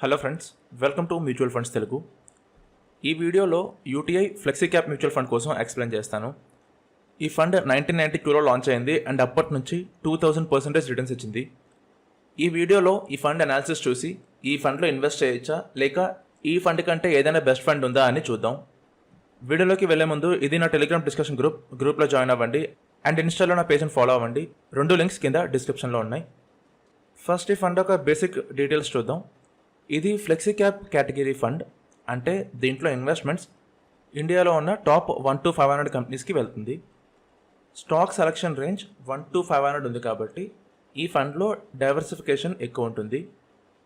Hello friends, welcome to mutual funds Telugu. ఈ వీడియోలో UTI flexi cap mutual fund కోసం explain చేస్తాను. ఈ ఫండ్ 1992లో లాంచ్ అయింది అండ్ అప్పటి నుంచి 2000% రిటర్న్స్ ఇచ్చింది. ఈ వీడియోలో ఈ ఫండ్ అనాలిసిస్ చూసి ఈ ఫండ్లో ఇన్వెస్ట్ చేయొచ్చా లేక ఈ ఫండ్ కంటే ఏదైనా బెస్ట్ ఫండ్ ఉందా అని చూద్దాం. వీడియోలోకి వెళ్లే ముందు ఇది నా టెలిగ్రామ్ డిస్కషన్ గ్రూప్లో జాయిన్ అవ్వండి అండ్ ఇన్స్టాలో నా పేజ్ని ఫాలో అవ్వండి. 2 లింక్స్ కింద డిస్క్రిప్షన్లో ఉన్నాయి. ఫస్ట్ ఈ ఫండ్ ఒక బేసిక్ డీటెయిల్స్ చూద్దాం. ఇది ఫ్లెక్సీ క్యాప్ కేటగిరీ ఫండ్, అంటే దీంట్లో ఇన్వెస్ట్మెంట్స్ ఇండియాలో ఉన్న టాప్ 1 to 500 కంపెనీస్కి వెళ్తుంది. స్టాక్ సెలక్షన్ రేంజ్ 1 to 500 ఉంది కాబట్టి ఈ ఫండ్లో డైవర్సిఫికేషన్ ఎక్కువ ఉంటుంది.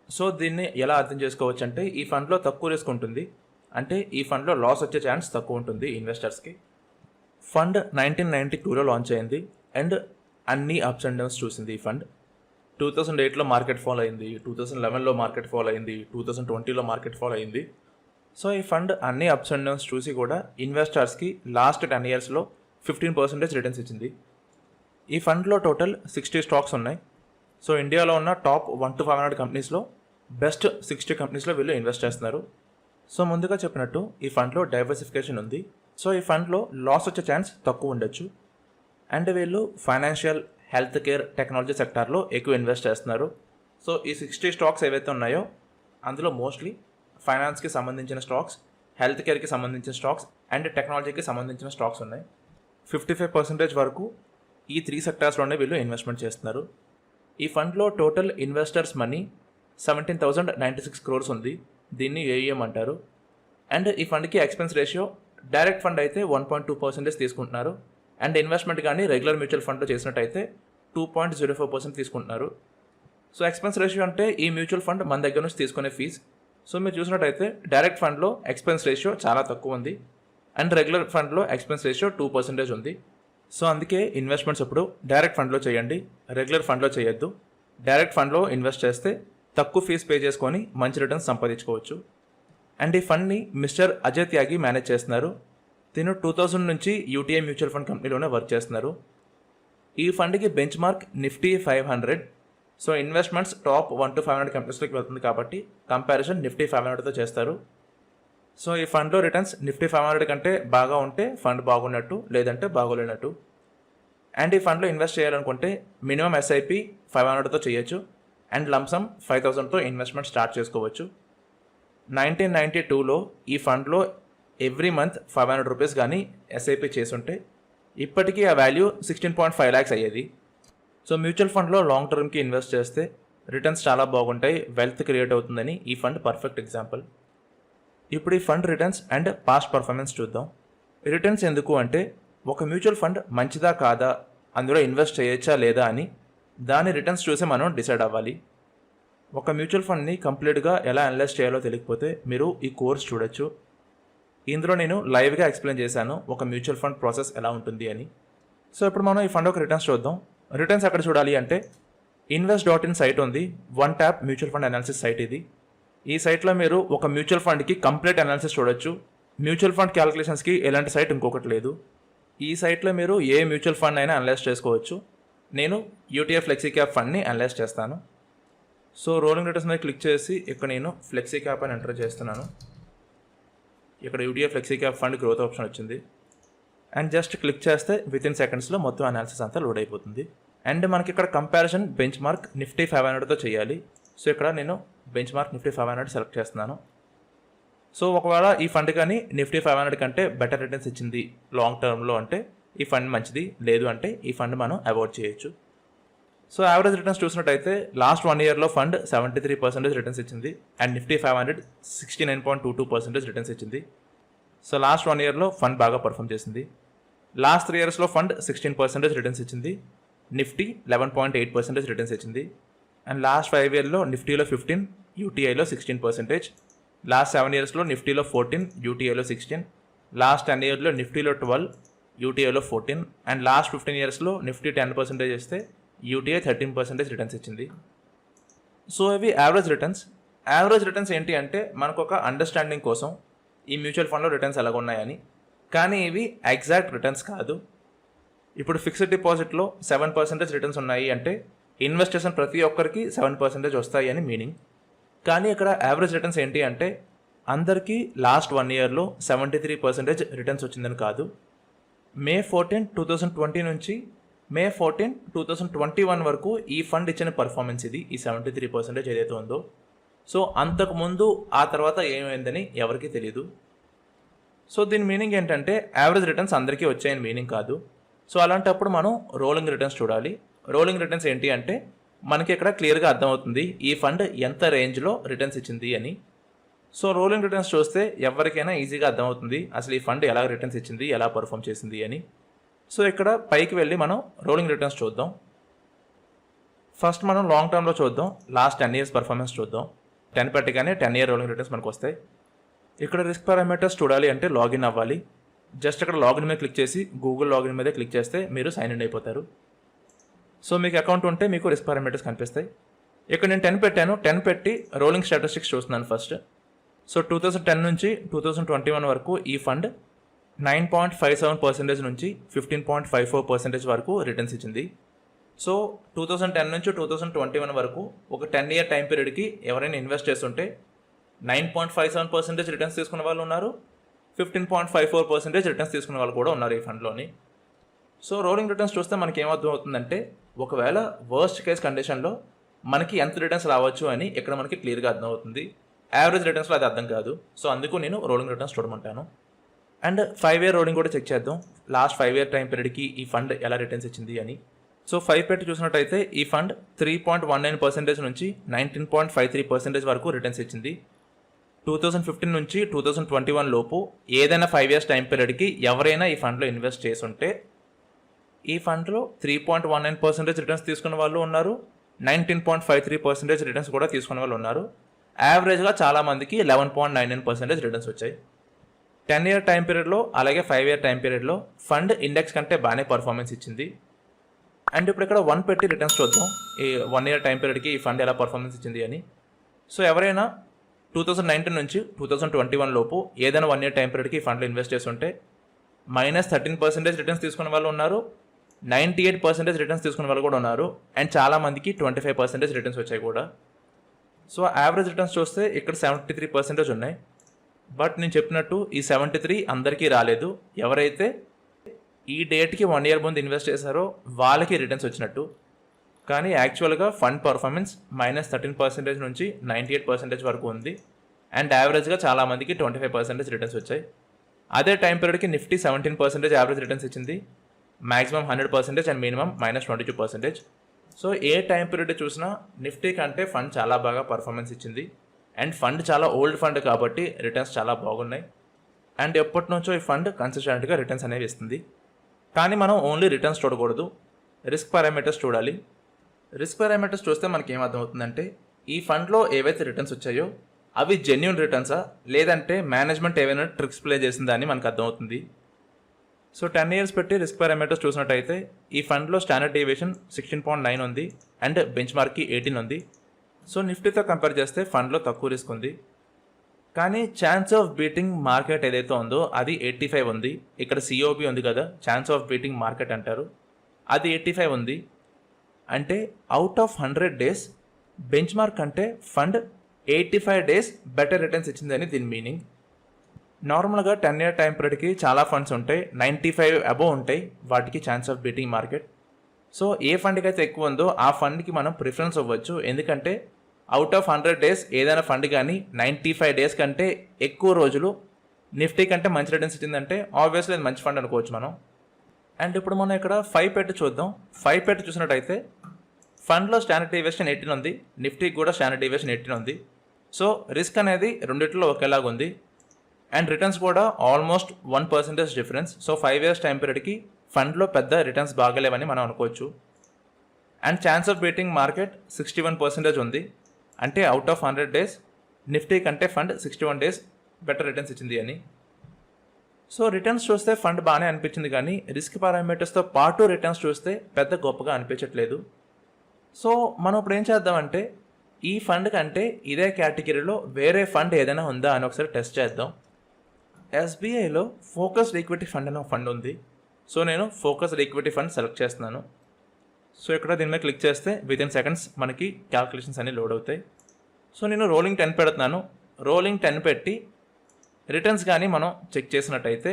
సో దీన్ని ఎలా అర్థం చేసుకోవచ్చు అంటే ఈ ఫండ్లో తక్కువ రిస్క్ ఉంటుంది, అంటే ఈ ఫండ్లో లాస్ వచ్చే ఛాన్స్ తక్కువ ఉంటుంది ఇన్వెస్టర్స్కి. ఫండ్ 1992లో లాంచ్ అయింది అండ్ అన్ని అప్స్ అండ్ డౌన్స్ చూసింది. ఈ ఫండ్ 2008లో మార్కెట్ ఫాల్ అయింది, 2011లో మార్కెట్ ఫాల్ అయింది, 2020లో మార్కెట్ ఫాల్ అయింది. సో ఈ ఫండ్ అన్ని అప్స్ అండ్ డౌన్స్ చూసి కూడా ఇన్వెస్టర్స్కి లాస్ట్ 10 ఇయర్స్లో 15% రిటర్న్స్ ఇచ్చింది. ఈ ఫండ్లో టోటల్ 60 స్టాక్స్ ఉన్నాయి. సో ఇండియాలో ఉన్న టాప్ 1 to 500 కంపెనీస్లో బెస్ట్ 60 కంపెనీస్లో వీళ్ళు ఇన్వెస్ట్ చేస్తున్నారు. సో ముందుగా చెప్పినట్టు ఈ ఫండ్లో డైవర్సిఫికేషన్ ఉంది. సో ఈ ఫండ్లో లాస్ వచ్చే ఛాన్స్ తక్కువ ఉండొచ్చు అండ్ వీళ్ళు ఫైనాన్షియల్, హెల్త్ కేర్, టెక్నాలజీ సెక్టార్లో ఎక్కువ ఇన్వెస్ట్ చేస్తున్నారు. సో ఈ 60 స్టాక్స్ ఏవైతే ఉన్నాయో అందులో మోస్ట్లీ ఫైనాన్స్కి సంబంధించిన స్టాక్స్, హెల్త్ కేర్కి సంబంధించిన స్టాక్స్ అండ్ టెక్నాలజీకి సంబంధించిన స్టాక్స్ ఉన్నాయి. 55% వరకు ఈ 3 సెక్టార్స్లోనే వీళ్ళు ఇన్వెస్ట్మెంట్ చేస్తున్నారు. ఈ ఫండ్లో టోటల్ ఇన్వెస్టర్స్ మనీ 17,096 crores ఉంది. దీన్ని ఏఈఎం అంటారు. అండ్ ఈ ఫండ్కి ఎక్స్పెన్స్ రేషియో డైరెక్ట్ ఫండ్ అయితే 1.2% తీసుకుంటున్నారు అండ్ ఇన్వెస్ట్మెంట్ కానీ రెగ్యులర్ మ్యూచువల్ ఫండ్లో చేసినట్టయితే 2.04% తీసుకుంటున్నారు. సో ఎక్స్పెన్స్ రేషియో అంటే ఈ మ్యూచువల్ ఫండ్ మన దగ్గర నుంచి తీసుకునే ఫీజ్. సో మీరు చూసినట్టయితే డైరెక్ట్ ఫండ్లో ఎక్స్పెన్స్ రేషియో చాలా తక్కువ ఉంది అండ్ రెగ్యులర్ ఫండ్లో ఎక్స్పెన్స్ రేషియో 2% ఉంది. సో అందుకే ఇన్వెస్ట్మెంట్స్ ఇప్పుడు డైరెక్ట్ ఫండ్లో చేయండి, రెగ్యులర్ ఫండ్లో చేయొద్దు. డైరెక్ట్ ఫండ్లో ఇన్వెస్ట్ చేస్తే తక్కువ ఫీజు పే చేసుకొని మంచి రిటర్న్స్ సంపాదించుకోవచ్చు. అండ్ ఈ ఫండ్ని మిస్టర్ అజయ్ త్యాగి మేనేజ్ చేస్తున్నారు. తిను 2000 నుంచి యూటీఐ మ్యూచువల్ ఫండ్ కంపెనీలోనే వర్క్ చేస్తున్నారు. ఈ ఫండ్కి benchmark Nifty 500. So investments top 1 to 500 కంపెనీస్లోకి వెళ్తుంది కాబట్టి కంపారిజన్ నిఫ్టీ 500తో చేస్తారు. సో ఈ ఫండ్లో రిటర్న్స్ నిఫ్టీ 500 కంటే బాగా ఉంటే ఫండ్ బాగున్నట్టు, లేదంటే బాగోలేనట్టు. అండ్ ఈ ఫండ్లో ఇన్వెస్ట్ చేయాలనుకుంటే మినిమం ఎస్ఐపి 500తో చేయొచ్చు అండ్ లంసమ్ 5,000తో ఇన్వెస్ట్మెంట్ స్టార్ట్ చేసుకోవచ్చు. 1992లో ఈ ఫండ్లో ఎవ్రీ మంత్ 500 రూపీస్ కానీ ఎస్ఐపి చేసుంటే ఇప్పటికీ ఆ వాల్యూ 16.5 lakhs అయ్యేది. సో మ్యూచువల్ ఫండ్లో లాంగ్ టర్మ్కి ఇన్వెస్ట్ చేస్తే రిటర్న్స్ చాలా బాగుంటాయి, వెల్త్ క్రియేట్ అవుతుందని ఈ ఫండ్ పర్ఫెక్ట్ ఎగ్జాంపుల్. ఇప్పుడు ఈ fund returns and past performance చూద్దాం. రిటర్న్స్ ఎందుకు అంటే ఒక మ్యూచువల్ ఫండ్ మంచిదా కాదా, అందులో ఇన్వెస్ట్ చేయొచ్చా లేదా అని దాని రిటర్న్స్ చూసి మనం డిసైడ్ అవ్వాలి. ఒక మ్యూచువల్ ఫండ్ని కంప్లీట్గా ఎలా అనలైజ్ చేయాలో తెలియకపోతే మీరు ఈ కోర్స్ చూడొచ్చు. ఇందులో నేను లైవ్గా ఎక్స్ప్లెయిన్ చేశాను ఒక మ్యూచువల్ ఫండ్ ప్రాసెస్ ఎలా ఉంటుంది అని. సో ఇప్పుడు మనం ఈ ఫండ్ ఒక రిటర్న్స్ చూద్దాం. రిటర్న్స్ ఎక్కడ చూడాలి అంటే invest.in సైట్ ఉంది, one tap mutual fund analysis site ఇది. ఈ సైట్లో మీరు ఒక మ్యూచువల్ ఫండ్కి కంప్లీట్ అనాలిసిస్ చూడొచ్చు. మ్యూచువల్ ఫండ్ క్యాలిక్యులేషన్స్కి ఎలాంటి సైట్ ఇంకొకటి లేదు. ఈ సైట్లో మీరు ఏ మ్యూచువల్ ఫండ్ అయినా అనలైజ్ చేసుకోవచ్చు. నేను యూటీఐ ఫ్లెక్సీ క్యాప్ ఫండ్ని అనలైజ్ చేస్తాను. సో రోలింగ్ రిటర్న్స్ మీద క్లిక్ చేసి ఇక్కడ నేను ఫ్లెక్సీ క్యాప్ అని ఎంటర్ చేస్తున్నాను. ఇక్కడ UTI flexi cap fund growth option వచ్చింది అండ్ జస్ట్ క్లిక్ చేస్తే వితిన్ సెకండ్స్లో మొత్తం అనాలిసిస్ అంతా లోడ్ అయిపోతుంది. అండ్ మనకి ఇక్కడ కంపారిజన్ బెంచ్ మార్క్ నిఫ్టీ 500తో చేయాలి. సో ఇక్కడ నేను బెంచ్ మార్క్ నిఫ్టీ 500 సెలెక్ట్ చేస్తున్నాను. సో ఒకవేళ ఈ ఫండ్ కానీ నిఫ్టీ 500 కంటే బెటర్ రిటర్న్స్ ఇచ్చింది లాంగ్ టర్మ్లో అంటే ఈ ఫండ్ మంచిది, లేదు అంటే ఈ ఫండ్ మనం అవాయిడ్ చేయొచ్చు. సో యావరేజ్ రిటర్న్స్ చూసినట్టయితే లాస్ట్ 1 yearలో ఫండ్ 73% రిటర్న్స్ ఇచ్చింది అండ్ నిఫ్టీ 500 69.22% రిటర్న్స్ ఇచ్చింది. సో లాస్ట్ 1 yearలో ఫండ్ బాగా పర్ఫామ్ చేసింది. లాస్ట్ 3 yearsలో ఫండ్ 16% రిటర్న్స్ ఇచ్చింది, నిఫ్టీ 11.8% రిటర్న్స్ ఇచ్చింది. అండ్ లాస్ట్ 5 yearsలో నిఫ్టీలో 15, యూటీఐలో 16%. లాస్ట్ 7 yearsలో నిఫ్టీలో 14, యూటీఐలో 16. లాస్ట్ 10 yearsలో నిఫ్టీలో 12, యూటీఐలో 14. అండ్ లాస్ట్ 15 yearsలో నిఫ్టీ 10% ఇస్తే యూటీఐ 13% రిటర్న్స్ ఇచ్చింది. సో ఇవి యావరేజ్ రిటర్న్స్. యావరేజ్ రిటర్న్స్ ఏంటి అంటే మనకు ఒక అండర్స్టాండింగ్ కోసం ఈ మ్యూచువల్ ఫండ్లో రిటర్న్స్ ఎలాగ ఉన్నాయని, కానీ ఇవి ఎగ్జాక్ట్ రిటర్న్స్ కాదు. ఇప్పుడు ఫిక్స్డ్ డిపాజిట్లో 7% రిటర్న్స్ ఉన్నాయి అంటే ఇన్వెస్ట్ చేసిన ప్రతి ఒక్కరికి 7% వస్తాయి అని మీనింగ్. కానీ ఇక్కడ యావరేజ్ రిటర్న్స్ ఏంటి అంటే అందరికీ లాస్ట్ 1 ఇయర్లో 73% రిటర్న్స్ వచ్చిందని కాదు. May 14, 2020 నుంచి May 14, 2021 వరకు ఈ ఫండ్ ఇచ్చిన పర్ఫార్మెన్స్ ఇది, ఈ 73% ఏదైతే ఉందో. సో అంతకుముందు ఆ తర్వాత ఏమైందని ఎవరికీ తెలియదు. సో దీని మీనింగ్ ఏంటంటే యావరేజ్ రిటర్న్స్ అందరికీ వచ్చాయని మీనింగ్ కాదు. సో అలాంటప్పుడు మనం రోలింగ్ రిటర్న్స్ చూడాలి. రోలింగ్ రిటర్న్స్ ఏంటి అంటే మనకి ఇక్కడ క్లియర్గా అర్థమవుతుంది ఈ ఫండ్ ఎంత రేంజ్లో రిటర్న్స్ ఇచ్చింది అని. సో రోలింగ్ రిటర్న్స్ చూస్తే ఎవరికైనా ఈజీగా అర్థమవుతుంది అసలు ఈ ఫండ్ ఎలా రిటర్న్స్ ఇచ్చింది, ఎలా పర్ఫామ్ చేసింది అని. సో ఇక్కడ పైకి వెళ్ళి మనం రోలింగ్ రిటర్న్స్ చూద్దాం. ఫస్ట్ మనం లాంగ్ టర్మ్లో చూద్దాం, లాస్ట్ 10 ఇయర్స్ పర్ఫార్మెన్స్ చూద్దాం. 10 పెట్టగానే 10 ఇయర్ రోలింగ్ రిటర్న్స్ మనకు వస్తాయి. ఇక్కడ రిస్క్ పారామీటర్స్ చూడాలి అంటే లాగిన్ అవ్వాలి. జస్ట్ ఇక్కడ లాగిన్ మీద క్లిక్ చేసి గూగుల్ లాగిన్ మీద క్లిక్ చేస్తే మీరు సైన్ ఇన్ అయిపోతారు. సో మీకు అకౌంట్ ఉంటే మీకు రిస్క్ పారామీటర్స్ కనిపిస్తాయి. ఇక్కడ నేను 10 పెట్టాను. 10 పెట్టి రోలింగ్ స్టాటిస్టిక్స్ చూస్తున్నాను ఫస్ట్. సో 2010 నుంచి 2021 వరకు ఈ ఫండ్ 9.57% నుంచి 15.54% వరకు రిటర్న్స్ ఇచ్చింది. సో 2010 నుంచి 2021 వరకు ఒక 10 ఇయర్ టైం పీరియడ్కి ఎవరైనా ఇన్వెస్ట్ చేస్తుంటే 9.57% రిటర్న్స్ తీసుకున్న వాళ్ళు ఉన్నారు, 15.54% రిటర్న్స్ తీసుకున్న వాళ్ళు కూడా ఉన్నారు ఈ ఫండ్లోని. సో రోలింగ్ రిటర్న్స్ చూస్తే మనకి ఏమర్థం అవుతుందంటే ఒకవేళ వర్స్ట్ కేస్ కండిషన్లో మనకి ఎంత రిటర్న్స్ రావచ్చు అని ఇక్కడ మనకి క్లియర్గా అర్థమవుతుంది. యావరేజ్ రిటర్న్స్లో అది అర్థం కాదు. సో అందుకు నేను రోలింగ్ రిటర్న్స్ చూడమంటాను. అండ్ 5 ఇయర్ రోలింగ్ కూడా చెక్ చేద్దాం, లాస్ట్ 5 ఇయర్ టైం పీరియడ్కి ఈ ఫండ్ ఎలా రిటర్న్స్ ఇచ్చింది అని. సో 5 పెట్టి చూసినట్టయితే ఈ ఫండ్ 3.19% నుంచి 19.53% వరకు రిటర్న్స్ ఇచ్చింది. 2015 నుంచి 2021 లోపు ఏదైనా 5 ఇయర్స్ టైం పీరియడ్కి ఎవరైనా ఈ ఫండ్లో ఇన్వెస్ట్ చేస్తుంటే ఈ ఫండ్లో 3.19% రిటర్న్స్ తీసుకున్న వాళ్ళు ఉన్నారు, 19.53% రిటర్న్స్ కూడా తీసుకున్న వాళ్ళు ఉన్నారు. యావరేజ్గా చాలామందికి 11.99% రిటర్న్స్ వచ్చాయి. 10 ఇయర్ టైం పీరియడ్లో అలాగే 5 ఇయర్ టైం పీరియడ్లో ఫండ్ ఇండెక్స్ కంటే బాగానే పర్ఫార్మెన్స్ ఇచ్చింది. అండ్ ఇప్పుడు ఇక్కడ 1 పెట్టి రిటర్న్స్ చూద్దాం, ఈ 1 ఇయర్ టైం పీరియడ్కి ఈ ఫండ్ ఎలా పర్ఫార్మెన్స్ ఇచ్చింది అని. సో ఎవరైనా 2019 నుంచి 2021 లోపు ఏదైనా 1 ఇయర్ టైం పీరియడ్కి ఈ ఫండ్లో ఇన్వెస్ట్ చేస్తుంటే -13% రిటర్న్స్ తీసుకున్న వాళ్ళు ఉన్నారు, 98% రిటర్న్స్ తీసుకున్న వాళ్ళు కూడా ఉన్నారు. అండ్ చాలామందికి 25% రిటర్న్స్ వచ్చాయి కూడా. సో యావరేజ్ రిటర్న్స్ చూస్తే ఇక్కడ 73% ఉన్నాయి. బట్ నేను చెప్పినట్టు ఈ 73 అందరికీ రాలేదు. ఎవరైతే ఈ డేట్కి 1 ఇయర్ ముందు ఇన్వెస్ట్ చేశారో వాళ్ళకి రిటర్న్స్ వచ్చినట్టు. కానీ యాక్చువల్గా ఫండ్ పర్ఫార్మెన్స్ -13% నుంచి 98% వరకు ఉంది. అండ్ యావరేజ్గా చాలామందికి 25% రిటర్న్స్ వచ్చాయి. అదే టైం పీరియడ్కి నిఫ్టీ 17% యావరేజ్ రిటర్న్స్ ఇచ్చింది, maximum 100% and minimum -22%. So A time period చూసినా నిఫ్టీ కంటే ఫండ్ చాలా బాగా పర్ఫార్మెన్స్ ఇచ్చింది. అండ్ ఫండ్ చాలా ఓల్డ్ ఫండ్ కాబట్టి రిటర్న్స్ చాలా బాగున్నాయి. అండ్ ఎప్పటి నుంచో ఈ ఫండ్ కన్సిస్టెంట్గా రిటర్న్స్ అనేవి ఇస్తుంది. కానీ మనం ఓన్లీ రిటర్న్స్ చూడకూడదు, రిస్క్ పారామీటర్స్ చూడాలి. రిస్క్ పారామీటర్స్ చూస్తే మనకి ఏమర్థమవుతుందంటే ఈ ఫండ్లో ఏవైతే రిటర్న్స్ వచ్చాయో అవి జెన్యూన్ రిటర్న్సా లేదంటే మేనేజ్మెంట్ ఏవైనా ట్రిక్స్ ప్లే చేసిందా అని మనకు అర్థమవుతుంది. సో 10 ఇయర్స్ పెట్టి రిస్క్ పారామీటర్స్ చూసినట్టయితే ఈ ఫండ్లో స్టాండర్డ్ డీవియేషన్ 16.9 ఉంది అండ్ బెంచ్ మార్క్కి 18 ఉంది. సో నిఫ్టీతో కంపేర్ చేస్తే ఫండ్లో తక్కువ రిస్క్ ఉంది. కానీ ఛాన్స్ ఆఫ్ బీటింగ్ మార్కెట్ ఏదైతే ఉందో అది 85 ఉంది. ఇక్కడ సిఓబి ఉంది కదా, ఛాన్స్ ఆఫ్ బీటింగ్ మార్కెట్ అంటారు, అది 85 ఉంది. అంటే out of 100 days bench mark అంటే ఫండ్ 85 డేస్ బెటర్ రిటర్న్స్ ఇచ్చిందని దీని మీనింగ్. నార్మల్గా 10 ఇయర్ టైం పీరియడ్కి చాలా ఫండ్స్ ఉంటాయి, 95 అబోవ్ ఉంటాయి వాటికి chance of beating market. So ఏ ఫండ్కి అయితే ఎక్కువ ఉందో ఆ ఫండ్కి మనం ప్రిఫరెన్స్ ఇవ్వచ్చు. ఎందుకంటే అవుట్ ఆఫ్ 100 డేస్ ఏదైనా ఫండ్ కానీ 95 డేస్ కంటే ఎక్కువ రోజులు నిఫ్టీ కంటే మంచి రిటర్న్స్ ఇచ్చిందంటే ఆబ్వియస్లీ అది మంచి ఫండ్ అనుకోవచ్చు మనం. అండ్ ఇప్పుడు మనం ఇక్కడ 5 పెట్టి చూద్దాం. 5 పెట్టి చూసినట్టయితే ఫండ్లో స్టాండర్డ్ డీవియేషన్ 18 ఉంది, నిఫ్టీకి కూడా స్టాండర్డ్ డీవియేషన్ 18 ఉంది. సో రిస్క్ అనేది రెండిట్లో ఒకేలాగా ఉంది. అండ్ రిటర్న్స్ కూడా almost 1% difference. So 5 years time పీరియడ్కి ఫండ్లో పెద్ద రిటర్న్స్ బాగలేవని మనం అనుకోవచ్చు. And chance of beating market 61% ఉంది. అంటే అవుట్ ఆఫ్ 100 డేస్ నిఫ్టీ కంటే ఫండ్ 61 డేస్ బెటర్ రిటర్న్స్ ఇచ్చింది అని. సో రిటర్న్స్ చూస్తే ఫండ్ బాగానే అనిపించింది, కానీ రిస్క్ పారామీటర్స్తో పాటు రిటర్న్స్ చూస్తే పెద్ద గొప్పగా అనిపించట్లేదు. సో మనం ఇప్పుడు ఏం చేద్దామంటే ఈ ఫండ్ కంటే ఇదే కేటగిరీలో వేరే ఫండ్ ఏదైనా ఉందా అని ఒకసారి టెస్ట్ చేద్దాం. ఎస్బీఐలో ఫోకస్డ్ ఈక్విటీ ఫండ్ అనే ఫండ్ ఉంది. సో నేను ఫోకస్డ్ ఈక్విటీ ఫండ్ సెలెక్ట్ చేస్తున్నాను. సో ఇక్కడ దీని మీద క్లిక్ చేస్తే వితిన్ సెకండ్స్ మనకి క్యాల్కులేషన్స్ అన్ని లోడ్ అవుతాయి. సో నేను రోలింగ్ 10 పెడుతున్నాను. రోలింగ్ 10 పెట్టి రిటర్న్స్ కానీ మనం చెక్ చేసినట్టయితే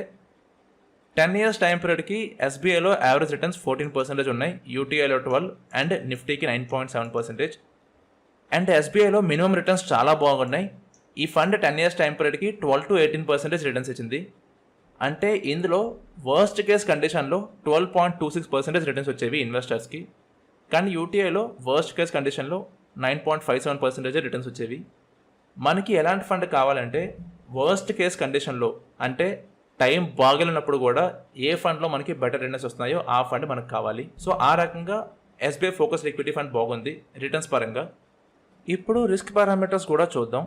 10 ఇయర్స్ టైం పీరియడ్కి ఎస్బీఐలో యావరేజ్ రిటర్న్స్ 14% ఉన్నాయి, యూటీఐలో 12 అండ్ నిఫ్టీకి 9.7%. అండ్ ఎస్బీఐలో మినిమం రిటర్న్స్ చాలా బాగున్నాయి. ఈ ఫండ్ 10 ఇయర్స్ టైం పీరియడ్కి 12 to 18% రిటర్న్స్ ఇచ్చింది. అంటే ఇందులో వర్స్ట్ కేస్ కండిషన్లో 12.26% రిటర్న్స్ వచ్చేవి ఇన్వెస్టర్స్కి. కానీ యూటీఐలో వర్స్ట్ కేస్ కండిషన్లో 9.57% రిటర్న్స్ వచ్చేవి. మనకి ఎలాంటి ఫండ్ కావాలంటే వర్స్ట్ కేస్ కండిషన్లో, అంటే టైం బాగలేనప్పుడు కూడా ఏ ఫండ్లో మనకి బెటర్ రిటర్న్స్ వస్తున్నాయో ఆ ఫండ్ మనకు కావాలి. సో ఆ రకంగా ఎస్బీఐ ఫోకస్డ్ ఈక్విటీ ఫండ్ బాగుంది రిటర్న్స్ పరంగా. ఇప్పుడు రిస్క్ పారామీటర్స్ కూడా చూద్దాం.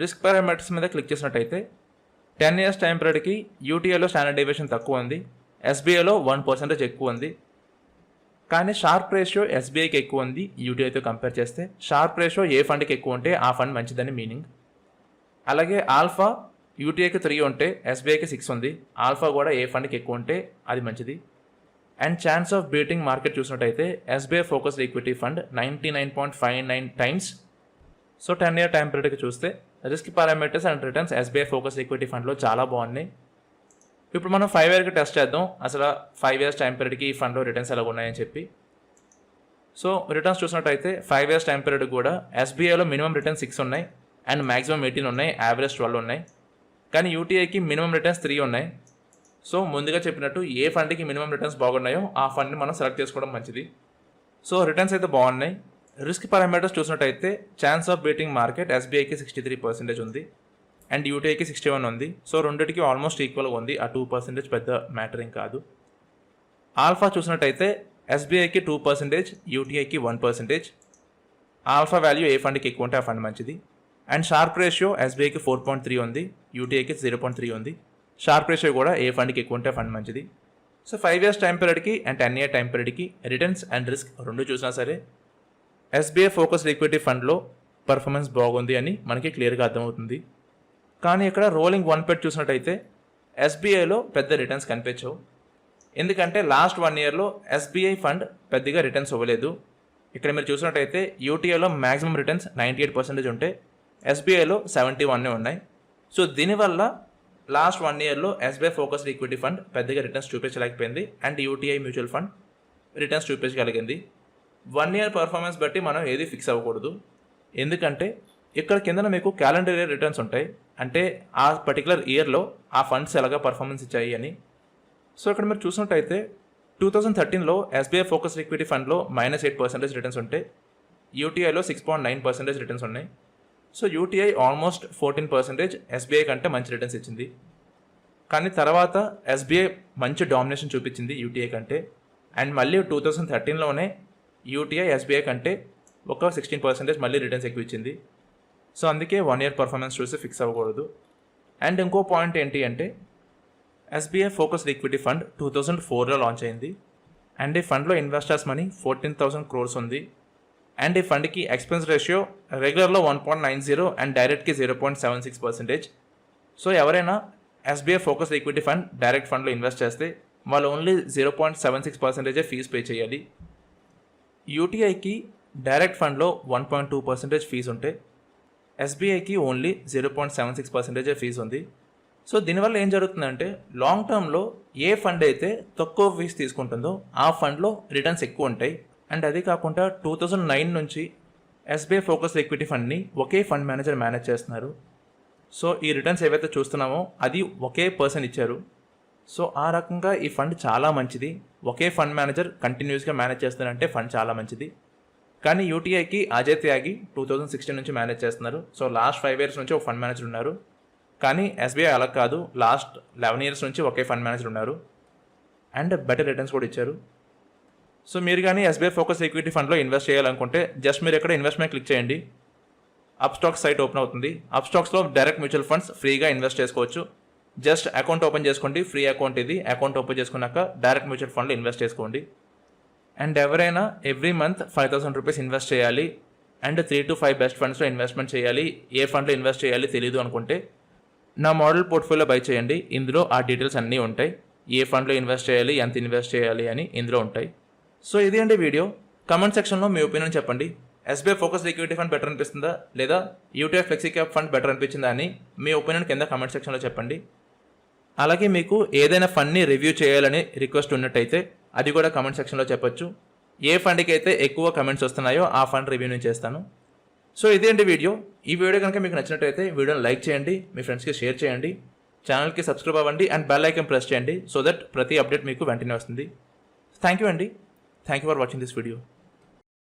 రిస్క్ పారామీటర్స్ మీద క్లిక్ చేసినట్టయితే 10 ఇయర్స్ టైం పీరియడ్కి యూటీఐలో స్టాండర్డ్ డీవియేషన్ తక్కువ ఉంది, ఎస్బీఐలో 1% ఎక్కువ ఉంది. కానీ షార్ప్ రేషియో ఎస్బీఐకి ఎక్కువ ఉంది యూటీఐతో కంపేర్ చేస్తే. షార్ప్ రేషియో ఏ ఫండ్కి ఎక్కువ ఉంటే ఆ ఫండ్ మంచిదని మీనింగ్. అలాగే ఆల్ఫా యూటీఐకి 3 ఉంటే ఎస్బీఐకి 6 ఉంది. ఆల్ఫా కూడా ఏ ఫండ్కి ఎక్కువ ఉంటే అది మంచిది. And chance of beating market చూసినట్టయితే SBI focused equity fund 99.59 times. So 10 year time పీరియడ్కి చూస్తే risk parameters and returns SBI focused equity ఫండ్లో చాలా బాగున్నాయి. ఇప్పుడు మనం 5 ఇయర్కి టెస్ట్ చేద్దాం అసలు 5 ఇయర్స్ టైం పీరియడ్కి ఈ ఫండ్లో రిటర్న్స్ ఎలా ఉన్నాయని చెప్పి. సో రిటర్న్స్ చూసినట్టయితే 5 ఇయర్స్ టైం పీరియడ్ కూడా ఎస్బీఐలో మినిమం రిటర్న్స్ 6 ఉన్నాయి అండ్ మ్యాక్సిమం 18 ఉన్నాయి, యావరేజ్ 12 ఉన్నాయి. కానీ యూటీఐకి మినిమం రిటర్న్స్ 3 ఉన్నాయి. సో ముందుగా చెప్పినట్టు ఏ ఫండ్కి మినిమం రిటర్న్స్ బాగున్నాయో ఆ ఫండ్ని మనం సెలెక్ట్ చేసుకోవడం మంచిది. సో రిటర్న్స్ అయితే బాగున్నాయి. రిస్క్ పారామీటర్స్ చూసినట్టయితే ఛాన్స్ ఆఫ్ బీటింగ్ మార్కెట్ ఎస్బీఐకి 63% ఉంది అండ్ యూటీఐకి 61 ఉంది. సో రెండింటికి ఆల్మోస్ట్ ఈక్వల్గా ఉంది. ఆ 2% పెద్ద మ్యాటరింగ్ కాదు. ఆల్ఫా చూసినట్టయితే ఎస్బీఐకి 2%, యూటీఐకి 1%. ఆల్ఫా వాల్యూ ఏ ఫండ్కి ఎక్కువ ఉంటే ఆ ఫండ్ మంచిది. అండ్ షార్ప్ రేషియో ఎస్బీఐకి 4.3 ఉంది, యూటీఐకి 0.3 ఉంది. షార్ప్ రేషియో కూడా ఏ ఫండ్కి ఎక్కువ ఉంటే ఫండ్ మంచిది. సో 5 ఇయర్స్ టైం పీరియడ్కి అండ్ 10 ఇయర్ టైం పీరియడ్కి రిటర్న్స్ అండ్ రిస్క్ రెండు చూసినా సరే ఎస్బీఐ ఫోకస్డ్ ఈక్విటీ ఫండ్లో పర్ఫార్మెన్స్ బాగుంది అని మనకి క్లియర్గా అర్థమవుతుంది. కానీ ఇక్కడ రోలింగ్ 1 పెట్టి చూసినట్టయితే ఎస్బీఐలో పెద్ద రిటర్న్స్ కనిపించవు. ఎందుకంటే లాస్ట్ 1 ఇయర్లో ఎస్బీఐ ఫండ్ పెద్దగా రిటర్న్స్ ఇవ్వలేదు. ఇక్కడ మీరు చూసినట్టయితే యూటీఐలో మ్యాక్సిమం రిటర్న్స్ 98% ఉంటే ఎస్బీఐలో 71 ఉన్నాయి. సో దీనివల్ల లాస్ట్ 1 ఇయర్లో ఎస్బీఐ ఫోకస్డ్ ఈక్విటీ ఫండ్ పెద్దగా రిటర్న్స్ చూపించలేకపోయింది and UTI mutual fund returns చూపించగలిగింది. 1 ఇయర్ పర్ఫార్మెన్స్ బట్టి మనం ఏది ఫిక్స్ అవ్వకూడదు. ఎందుకంటే ఇక్కడ కిందన మీకు క్యాలెండర్ ఇయర్ రిటర్న్స్ ఉంటాయి, అంటే ఆ పర్టికులర్ ఇయర్లో ఆ ఫండ్స్ ఎలాగా పర్ఫార్మెన్స్ ఇచ్చాయి అని. సో ఇక్కడ మీరు చూసినట్టయితే 2013లో ఎస్బీఐ ఫోకస్డ్ ఈక్విటీ ఫండ్లో -8% రిటర్న్స్ ఉంటే యూటీఐలో 6.9% రిటర్న్స్ ఉన్నాయి. సో యూటీఐ ఆల్మోస్ట్ 14% ఎస్బీఐ కంటే మంచి రిటర్న్స్ ఇచ్చింది. కానీ తర్వాత ఎస్బీఐ మంచి డామినేషన్ చూపించింది యూటీఐ కంటే. అండ్ మళ్ళీ 2013లోనే యూటీఐ ఎస్బీఐ కంటే ఒక 16% మళ్ళీ రిటర్న్స్ ఎక్కువ ఇచ్చింది. సో అందుకే 1 ఇయర్ పర్ఫార్మెన్స్ చూసి ఫిక్స్ అవ్వకూడదు. అండ్ ఇంకో పాయింట్ ఏంటి అంటే ఎస్బీఐ ఫోకస్డ్ ఈక్విటీ ఫండ్ 2004లో లాంచ్ అయింది అండ్ ఈ ఫండ్లో ఇన్వెస్టర్స్ మనీ 14,000 crores ఉంది. అండ్ ఈ ఫండ్కి ఎక్స్పెన్స్ రేషియో రెగ్యులర్లో 1.90 అండ్ డైరెక్ట్కి 0.76%. సో ఎవరైనా SBI focused equity fund direct ఫండ్లో ఇన్వెస్ట్ చేస్తే వాళ్ళు ఓన్లీ 0.76% ఫీజు పే చేయాలి. యూటీఐకి డైరెక్ట్ ఫండ్లో 1.2% ఫీజు ఉంటే ఎస్బీఐకి ఓన్లీ 0.76% ఫీజు ఉంది. సో దీనివల్ల ఏం జరుగుతుందంటే లాంగ్ టర్మ్లో ఏ ఫండ్ అయితే తక్కువ ఫీజు తీసుకుంటుందో ఆ ఫండ్లో రిటర్న్స్ ఎక్కువ ఉంటాయి. అండ్ అది కాకుండా 2009 నుంచి ఎస్బీఐ ఫోకస్డ్ ఈక్విటీ ఫండ్ని ఒకే ఫండ్ మేనేజర్ మేనేజ్ చేస్తున్నారు. సో ఈ రిటర్న్స్ ఏవైతే చూస్తున్నామో అది ఒకే పర్సన్ ఇచ్చారు. సో ఆ రకంగా ఈ ఫండ్ చాలా మంచిది. ఒకే ఫండ్ మేనేజర్ కంటిన్యూస్గా మేనేజ్ చేస్తున్నారంటే ఫండ్ చాలా మంచిది. కానీ యూటీఐకి అజయ్ త్యాగి 2016 నుంచి మేనేజ్ చేస్తున్నారు. సో లాస్ట్ 5 ఇయర్స్ నుంచి ఒక ఫండ్ మేనేజర్ ఉన్నారు. కానీ ఎస్బీఐ అలా కాదు, లాస్ట్ 11 ఇయర్స్ నుంచి ఒకే ఫండ్ మేనేజర్ ఉన్నారు అండ్ బెటర్ రిటర్న్స్ కూడా ఇచ్చారు. సో మీరు కానీ ఎస్బీఐ ఫోకస్ ఈక్విటీ ఫండ్లో ఇన్వెస్ట్ చేయాలనుకుంటే జస్ట్ మీరు ఎక్కడ ఇన్వెస్ట్మెంట్ క్లిక్ చేయండి, అప్స్టాక్స్ సైట్ ఓపెన్ అవుతుంది. అప్స్టాక్స్లో డైరెక్ట్ మ్యూచువల్ ఫండ్స్ ఫ్రీగా ఇన్వెస్ట్ చేసుకోవచ్చు. జస్ట్ అకౌంట్ ఓపెన్ చేసుకోండి, ఫ్రీ అకౌంట్ ఇది. అకౌంట్ ఓపెన్ చేసుకున్నాక డైరెక్ట్ మ్యూచువల్ ఫండ్లో ఇన్వెస్ట్ చేసుకోండి. అండ్ ఎవరైనా ఎవ్రీ మంత్ 5,000 రూపీస్ ఇన్వెస్ట్ చేయాలి అండ్ 3 to 5 బెస్ట్ ఫండ్స్లో ఇన్వెస్ట్మెంట్ చేయాలి, ఏ ఫండ్లో ఇన్వెస్ట్ చేయాలి తెలియదు అనుకుంటే నా మోడల్ పోర్ట్ఫోలియో బై చేయండి. ఇందులో ఆ డీటెయిల్స్ అన్నీ ఉంటాయి. ఏ ఫండ్లో ఇన్వెస్ట్ చేయాలి, ఎంత ఇన్వెస్ట్ చేయాలి అని ఇందులో ఉంటాయి. సో ఇది అండి వీడియో. కమెంట్ సెక్షన్లో మీ ఒపీనియన్ చెప్పండి. SBI focused equity fund better అనిపిస్తుందా లేదా UTI flexi cap fund better అనిపించిందా అని మీ ఒపీనియన్ కింద కామెంట్ సెక్షన్లో చెప్పండి. అలాగే మీకు ఏదైనా ఫండ్ని రివ్యూ చేయాలని రిక్వెస్ట్ ఉన్నట్టయితే అది కూడా కామెంట్ సెక్షన్లో చెప్పొచ్చు. ఏ ఫండ్కి అయితే ఎక్కువ కమెంట్స్ వస్తున్నాయో ఆ ఫండ్ రివ్యూ నేను చేస్తాను. సో ఇదేంటి వీడియో. ఈ వీడియో కనుక మీకు నచ్చినట్టయితే వీడియోని లైక్ చేయండి, మీ ఫ్రెండ్స్కి షేర్ చేయండి, ఛానల్కి సబ్స్క్రైబ్ అవ్వండి అండ్ బెల్ ఐకాన్ ప్రెస్ చేయండి సో దట్ ప్రతి అప్డేట్ మీకు వెంటనే వస్తుంది. థ్యాంక్ యూ అండి. Thank you for watching this video.